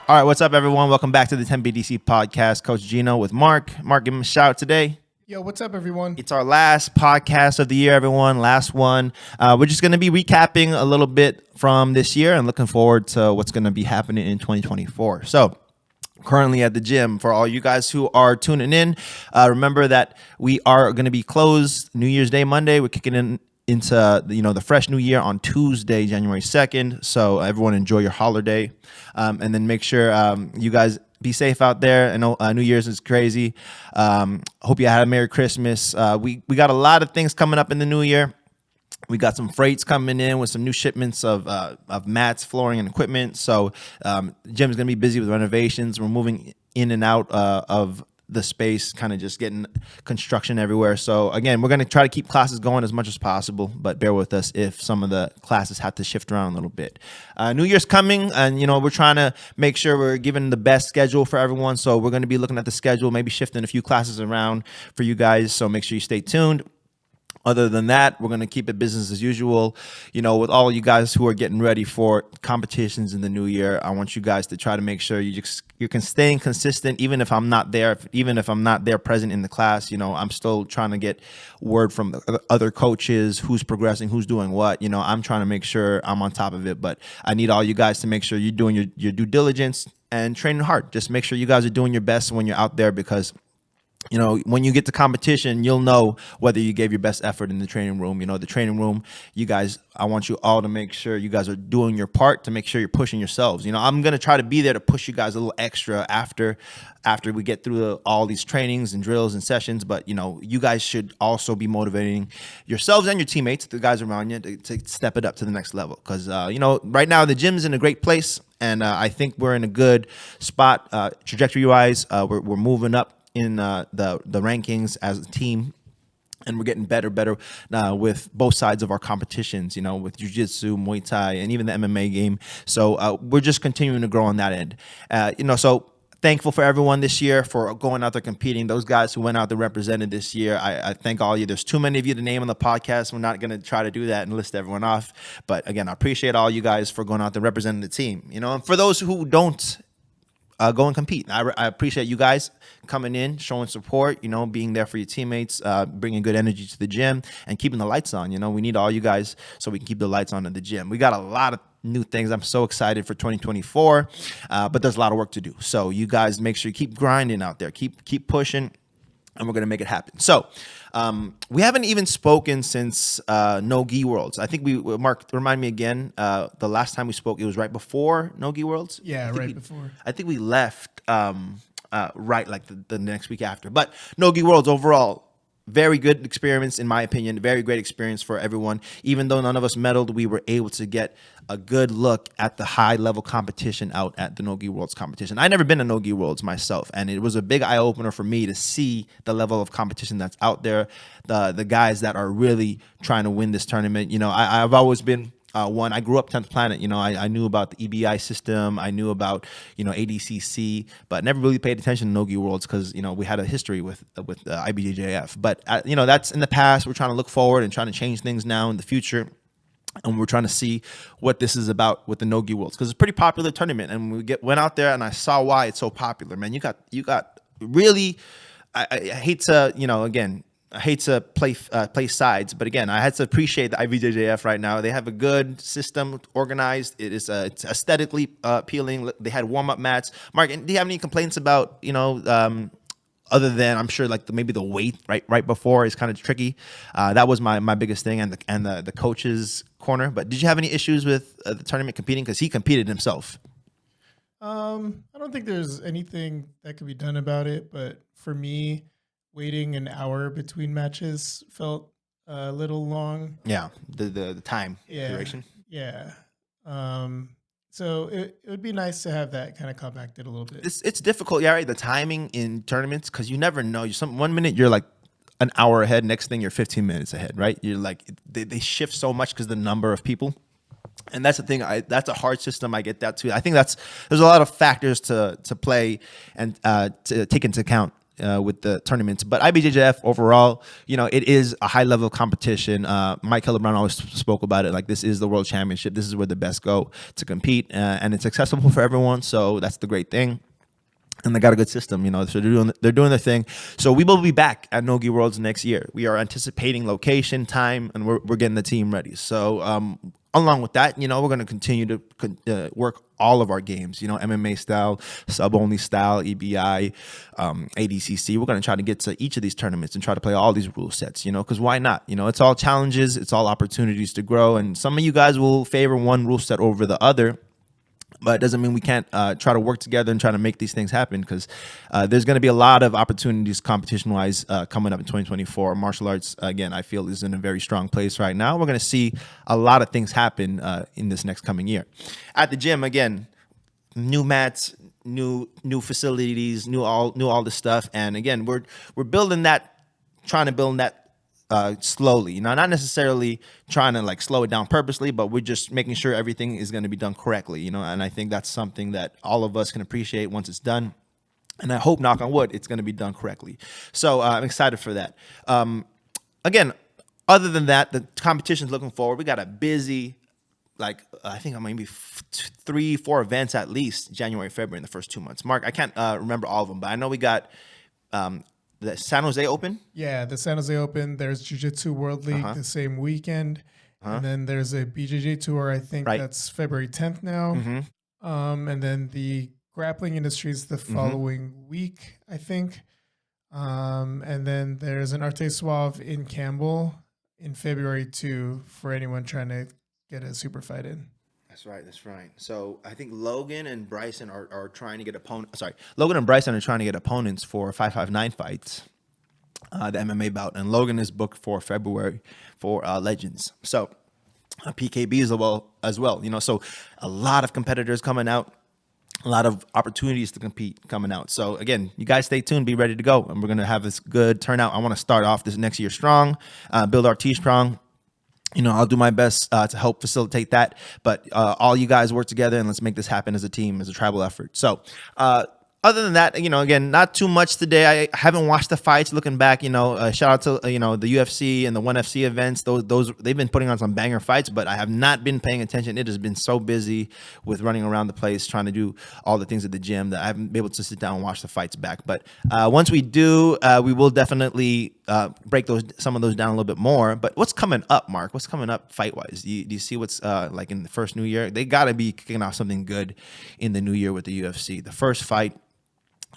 All right, what's up, everyone? Welcome back to the 10BDC podcast. Coach Gino with Mark. Mark, give him a shout out today. Yo, what's up, everyone? It's our last podcast of the year, everyone. Last one. We're just going to be recapping a little bit from this year and looking forward to what's going to be happening in 2024. So, currently at the gym. For all you guys who are tuning in, remember that we are going to be closed New Year's Day, Monday. We're kicking into the fresh new year on Tuesday, January 2nd. So everyone enjoy your holiday, and then make sure you guys be safe out there. I know New Year's is crazy. Hope you had a Merry Christmas. We got a lot of things coming up in the new year. We got some freights coming in with some new shipments of mats, flooring, and equipment. So the gym is going to be busy with renovations. We're moving in and out of the space, kind of just getting construction everywhere. So again, we're going to try to keep classes going as much as possible, but bear with us if some of the classes have to shift around a little bit. New Year's coming, and we're trying to make sure we're giving the best schedule for everyone. So we're going to be looking at the schedule, maybe shifting a few classes around for you guys. So make sure you stay tuned. Other than that, we're going to keep it business as usual. With all you guys who are getting ready for competitions in the new year, I want you guys to try to make sure you can stay consistent, even if I'm not there, even if I'm not there present in the class. I'm still trying to get word from the other coaches, who's progressing, who's doing what. I'm trying to make sure I'm on top of it, but I need all you guys to make sure you're doing your due diligence and training hard. Just make sure you guys are doing your best when you're out there, because when you get to competition, you'll know whether you gave your best effort in the training room. The training room, you guys, I want you all to make sure you guys are doing your part to make sure you're pushing yourselves. I'm going to try to be there to push you guys a little extra after we get through all these trainings and drills and sessions. But, you guys should also be motivating yourselves and your teammates, the guys around you, to step it up to the next level. Because, right now the gym's in a great place, and I think we're in a good spot trajectory-wise. We're moving up in the rankings as a team, and we're getting better with both sides of our competitions, with jiu-jitsu, Muay Thai, and even the MMA game. So we're just continuing to grow on that end. So thankful for everyone this year for going out there competing. Those guys who went out there represented this year, I thank all of you. There's too many of you to name on the podcast. We're not going to try to do that and list everyone off. But again, I appreciate all you guys for going out there representing the team. And for those who don't, go and compete. I appreciate you guys coming in, showing support, being there for your teammates, bringing good energy to the gym, and keeping the lights on. We need all you guys so we can keep the lights on at the gym. We got a lot of new things. I'm so excited for 2024, but there's a lot of work to do. So you guys make sure you keep grinding out there, keep pushing, and we're going to make it happen. So we haven't even spoken since No Gi Worlds. I think Mark, remind me again, the last time we spoke, it was right before No Gi Worlds? Yeah, right before. I think we left right like the next week after. But No Gi Worlds overall, very good experience, in my opinion. Very great experience for everyone. Even though none of us medaled, we were able to get a good look at the high-level competition out at the No Gi Worlds competition. I've never been to No Gi Worlds myself, and it was a big eye-opener for me to see the level of competition that's out there, the guys that are really trying to win this tournament. I've always been I grew up 10th Planet. I knew about the EBI system. I knew about, ADCC, but never really paid attention to No Gi Worlds because, we had a history with IBJJF. But, that's in the past. We're trying to look forward and trying to change things now in the future. And we're trying to see what this is about with the No Gi Worlds, because it's a pretty popular tournament. And we went out there and I saw why it's so popular, man. You got really, I hate to, again, I hate to play sides, but again, I had to appreciate the IBJJF right now. They have a good system organized. It's aesthetically appealing. They had warm-up mats. Mark, do you have any complaints about, other than, I'm sure, like maybe the wait right before is kind of tricky? That was my biggest thing, and the coach's corner. But did you have any issues with the tournament competing? Because he competed himself. I don't think there's anything that could be done about it, but for me, waiting an hour between matches felt a little long. Yeah, the time duration. Yeah. So it would be nice to have that kind of compacted a little bit. It's difficult, yeah, right? The timing in tournaments, because you never know. 1 minute you're like an hour ahead, next thing you're 15 minutes ahead, right? You're like, they shift so much because the number of people. And that's the thing. That's a hard system. I get that too. I think there's a lot of factors to play and to take into account with the tournaments. But IBJJF overall, it is a high level of competition. Mike Hillebrand always spoke about it like this is the world championship. This is where the best go to compete, and it's accessible for everyone. So that's the great thing. And they got a good system, so they're doing their thing. So we will be back at Nogi Worlds next year. We are anticipating location, time, and we're getting the team ready. So along with that, we're going to continue to work all of our games, MMA style, sub-only style, EBI, ADCC. We're going to try to get to each of these tournaments and try to play all these rule sets, because why not? It's all challenges. It's all opportunities to grow. And some of you guys will favor one rule set over the other. But it doesn't mean we can't try to work together and try to make these things happen, because there's going to be a lot of opportunities competition-wise coming up in 2024. Martial arts, again, I feel is in a very strong place right now. We're going to see a lot of things happen in this next coming year. At the gym, again, new mats, new facilities, new all this stuff. And again, we're building that, trying to build that slowly, not necessarily trying to slow it down purposely, but we're just making sure everything is going to be done correctly, and I think that's something that all of us can appreciate once it's done. And I hope, knock on wood, it's going to be done correctly. So I'm excited for that. Again, other than that, the competition's looking forward. We got a busy, I think maybe 3-4 events at least, January, February, in the first 2 months. Mark, I can't remember all of them, but I know we got the San Jose Open? Yeah, the San Jose Open. There's Jiu-Jitsu World League the same weekend. And then there's a BJJ Tour, I think that's February 10th now. And then the Grappling Industries the following week, I think. And then there's an Arte Suave in Campbell in February too, for anyone trying to get a super fight in. That's right. So I think Logan and Bryson are trying to get Logan and Bryson are trying to get opponents for 559 fights, the MMA bout, and Logan is booked for February for Legends. So PKB as well. So a lot of competitors coming out, a lot of opportunities to compete coming out. So again, you guys stay tuned, be ready to go, and we're gonna have this good turnout. I want to start off this next year strong, build our team strong. I'll do my best to help facilitate that. But all you guys work together and let's make this happen as a team, as a tribal effort. So other than that, again, not too much today. I haven't watched the fights. Looking back, shout out to the UFC and the ONE FC events. Those they've been putting on some banger fights, but I have not been paying attention. It has been so busy with running around the place trying to do all the things at the gym that I haven't been able to sit down and watch the fights back. But once we do, we will definitely break some of those down a little bit more. But what's coming up, Mark? What's coming up fight wise? Do you see what's in the first new year? They got to be kicking off something good in the new year with the UFC. The first fight,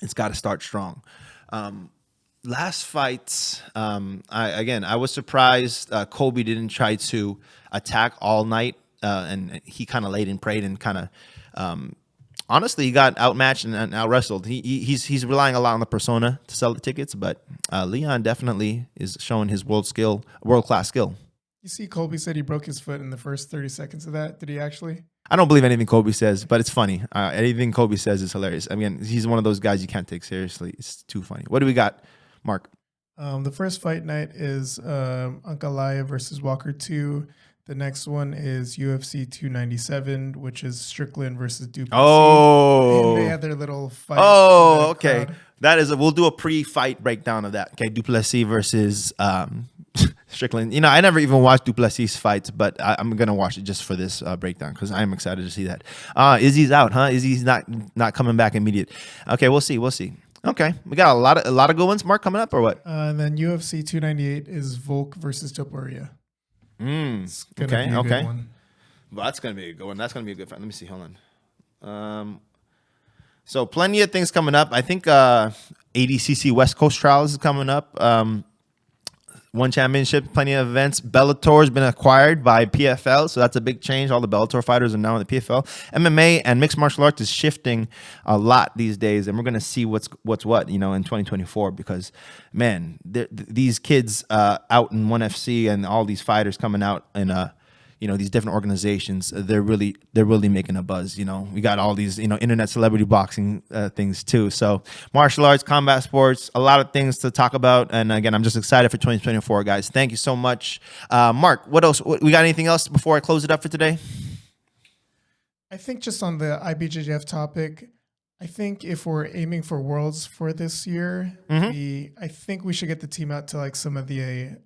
it's got to start strong. Last fight, I was surprised Colby didn't try to attack all night, and he kind of laid and prayed and kind of honestly, he got outmatched and out wrestled. He's relying a lot on the persona to sell the tickets, but Leon definitely is showing his world class skill. You see, Colby said he broke his foot in the first 30 seconds of that. Did he actually? I don't believe anything Colby says, but it's funny. Anything Colby says is hilarious. I mean, he's one of those guys you can't take seriously. It's too funny. What do we got, Mark? The first fight night is Ankalaev versus Walker 2. The next one is UFC 297, which is Strickland versus Duplessis. Oh, and they had their little fight. Oh, okay. Crowd. We'll do a pre-fight breakdown of that. Okay, Duplessis versus Strickland. I never even watched Duplessis fights, but I'm gonna watch it just for this breakdown because I'm excited to see that. Izzy's out, huh? Izzy's not coming back immediate. Okay, we'll see. Okay, we got a lot of good ones, Mark, coming up or what? And then UFC 298 is Volk versus Topuria. Okay. Well, that's gonna be a good one. That's gonna be a good fight. Let me see. Hold on. So plenty of things coming up. I think ADCC West Coast Trials is coming up. One championship, plenty of events. Bellator has been acquired by PFL, so that's a big change. All the Bellator fighters are now in the PFL. MMA and mixed martial arts is shifting a lot these days, and we're going to see what's what, in 2024 because, man, these kids out in ONE FC and all these fighters coming out in these different organizations, they're really making a buzz. We got all these, internet celebrity boxing things too. So martial arts, combat sports, a lot of things to talk about. And again, I'm just excited for 2024, guys. Thank you so much. Mark, what else? We got anything else before I close it up for today? I think just on the IBJJF topic, I think if we're aiming for Worlds for this year, I think we should get the team out to like some of the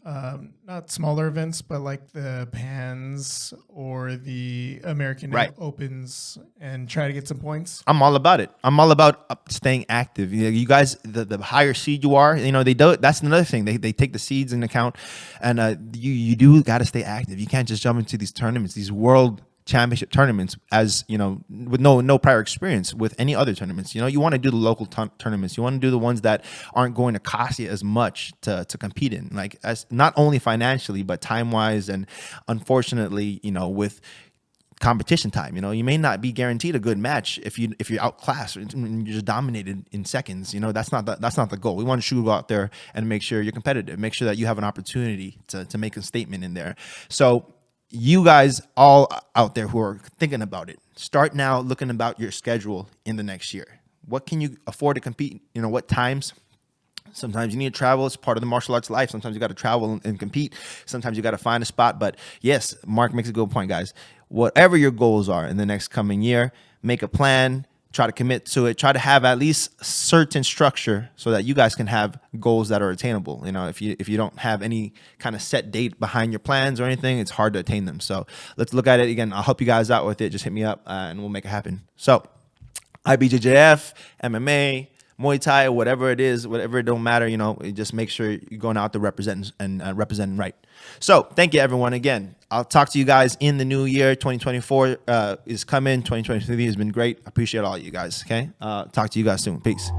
not smaller events, but like the Pans or the American Opens, and try to get some points. I'm all about it. I'm all about staying active. You guys, the higher seed you are, they do. That's another thing. They take the seeds into account, and you do got to stay active. You can't just jump into these tournaments, these world championship tournaments, as with no prior experience with any other tournaments. You want to do the local tournaments. You want to do the ones that aren't going to cost you as much to compete in, like as not only financially but time wise, and unfortunately, with competition time, you may not be guaranteed a good match if you're outclassed and you're just dominated in seconds. That's not the goal. We want you to go out there and make sure you're competitive, make sure that you have an opportunity to make a statement in there. So you guys all out there who are thinking about it, start now looking about your schedule in the next year. What can you afford to compete? What times? Sometimes you need to travel. It's part of the martial arts life. Sometimes you got to travel and compete. Sometimes you got to find a spot. But yes, Mark makes a good point, guys. Whatever your goals are in the next coming year, make a plan. Try to commit to it. Try to have at least certain structure so that you guys can have goals that are attainable. If you don't have any kind of set date behind your plans or anything, it's hard to attain them. So let's look at it again. I'll help you guys out with it. Just hit me up and we'll make it happen. So IBJJF, MMA, Muay Thai, whatever it is, whatever, it don't matter. Just make sure you're going out to represent and representing right. So thank you, everyone. Again, I'll talk to you guys in the new year. 2024 is coming. 2023 has been great. I appreciate all you guys. Okay. Talk to you guys soon. Peace.